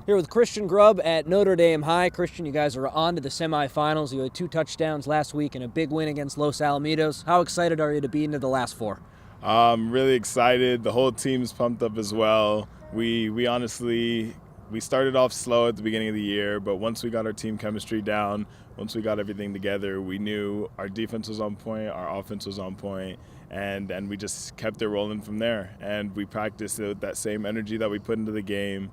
Here with Christian Grubb at Notre Dame High. Christian, you guys are on to the semifinals. You had 2 touchdowns last week and a big win against Los Alamitos. How excited are you to be into the last 4? I'm really excited. The whole team's pumped up as well. We honestly started off slow at the beginning of the year, but once we got our team chemistry down, once we got everything together, we knew our defense was on point, our offense was on point, and we just kept it rolling from there. And we practiced with that same energy that we put into the game.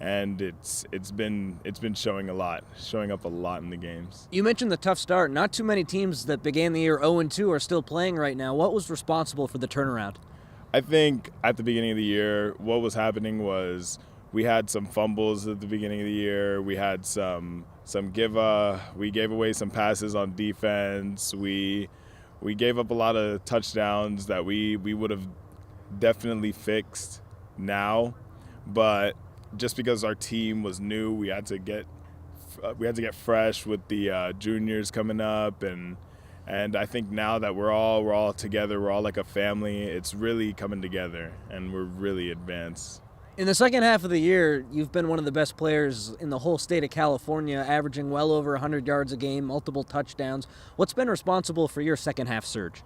And it's been showing up a lot in the games. You mentioned the tough start. Not too many teams that began the year 0-2 are still playing right now. What was responsible for the turnaround? I think at the beginning of the year, what was happening was we had some fumbles at the beginning of the year. We had we gave away some passes on defense. We gave up a lot of touchdowns that we would have definitely fixed now, but just because our team was new, we had to get fresh with the juniors coming up, and I think now that we're all together, we're all like a family. It's really coming together, and we're really advanced. In the second half of the year, you've been one of the best players in the whole state of California, averaging well over 100 yards a game, multiple touchdowns. What's been responsible for your second half surge?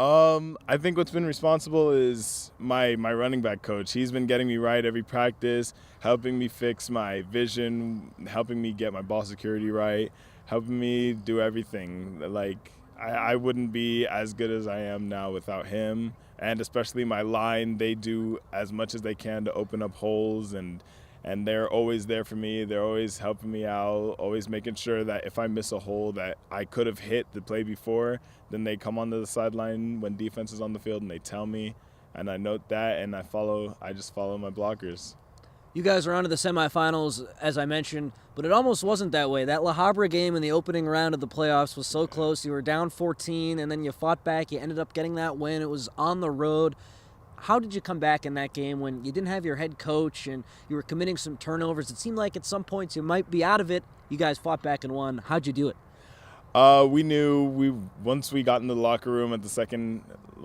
I think what's been responsible is my running back coach. He's been getting me right every practice, helping me fix my vision, helping me get my ball security right, helping me do everything. Like, I wouldn't be as good as I am now without him, and especially my line. They do as much as they can to open up holes, and they're always there for me. They're always helping me out, always making sure that if I miss a hole that I could have hit the play before, then they come onto the sideline when defense is on the field and they tell me, and I note that, and I just follow my blockers. You guys are on to the semifinals, as I mentioned, but it almost wasn't that way. That La Habra game in the opening round of the playoffs was so close. You were down 14, and then you fought back. You ended up getting that win. It was on the road. How did you come back in that game when you didn't have your head coach and you were committing some turnovers? It seemed like at some points you might be out of it. You guys fought back and won. How'd you do it? We knew once we got into the locker room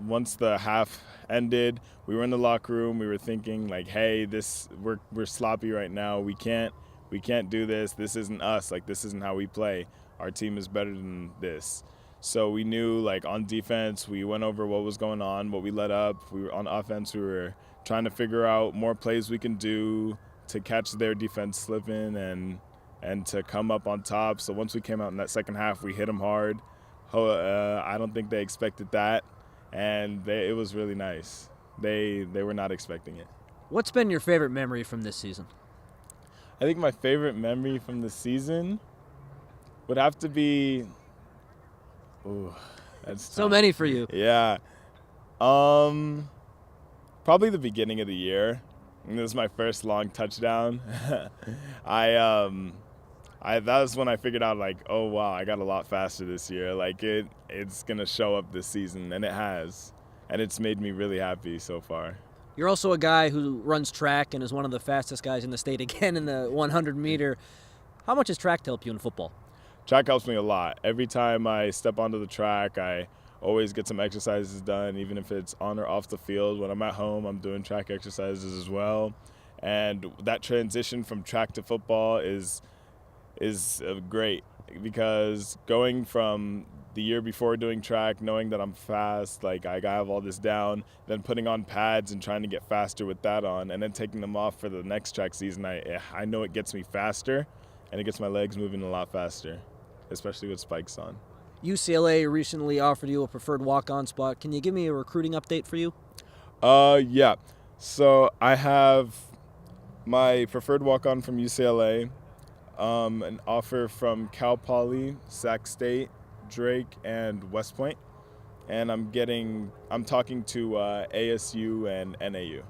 once the half ended, we were in the locker room. We were thinking like, hey, we're sloppy right now. We can't do this. This isn't us. Like, this isn't how we play. Our team is better than this. So we knew, like, on defense, we went over what was going on, what we let up. We were on offense. We were trying to figure out more plays we can do to catch their defense slipping and to come up on top. So once we came out in that second half, we hit them hard. I don't think they expected that, and it was really nice. They were not expecting it. What's been your favorite memory from this season? I think my favorite memory from the season would have to be. Ooh, that's So tough. many for you. Yeah. Probably the beginning of the year. And this was my first long touchdown. That was when I figured out, like, oh wow, I got a lot faster this year. Like, it's gonna show up this season, and it has. And it's made me really happy so far. You're also a guy who runs track and is one of the fastest guys in the state, again, in the 100-meter. How much has track helped you in football? Track helps me a lot. Every time I step onto the track, I always get some exercises done, even if it's on or off the field. When I'm at home, I'm doing track exercises as well. And that transition from track to football is great, because going from the year before doing track, knowing that I'm fast, like I have all this down, then putting on pads and trying to get faster with that on, and then taking them off for the next track season, I know it gets me faster, and it gets my legs moving a lot faster, especially with spikes on. UCLA recently offered you a preferred walk-on spot. Can you give me a recruiting update for you? Yeah. So I have my preferred walk-on from UCLA, an offer from Cal Poly, Sac State, Drake, and West Point, and I'm talking to ASU and NAU.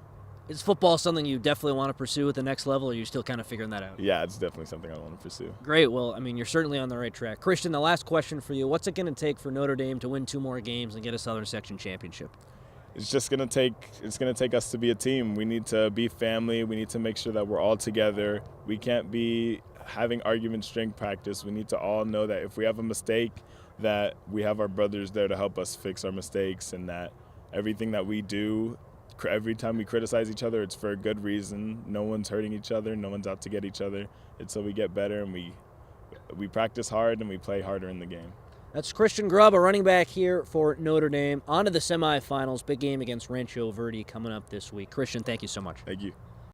Is football something you definitely want to pursue at the next level, or are you still kind of figuring that out? Yeah, it's definitely something I want to pursue. Great. Well, I mean, you're certainly on the right track. Christian, the last question for you. What's it going to take for Notre Dame to win 2 more games and get a Southern Section championship? It's going to take us to be a team. We need to be family. We need to make sure that we're all together. We can't be having arguments during practice. We need to all know that if we have a mistake, that we have our brothers there to help us fix our mistakes, and that everything that we do every time we criticize each other, it's for a good reason. No one's hurting each other. No one's out to get each other. It's so we get better, and we practice hard and we play harder in the game. That's Christian Grubb, a running back here for Notre Dame. On to the semifinals. Big game against Rancho Verde coming up this week. Christian, thank you so much. Thank you.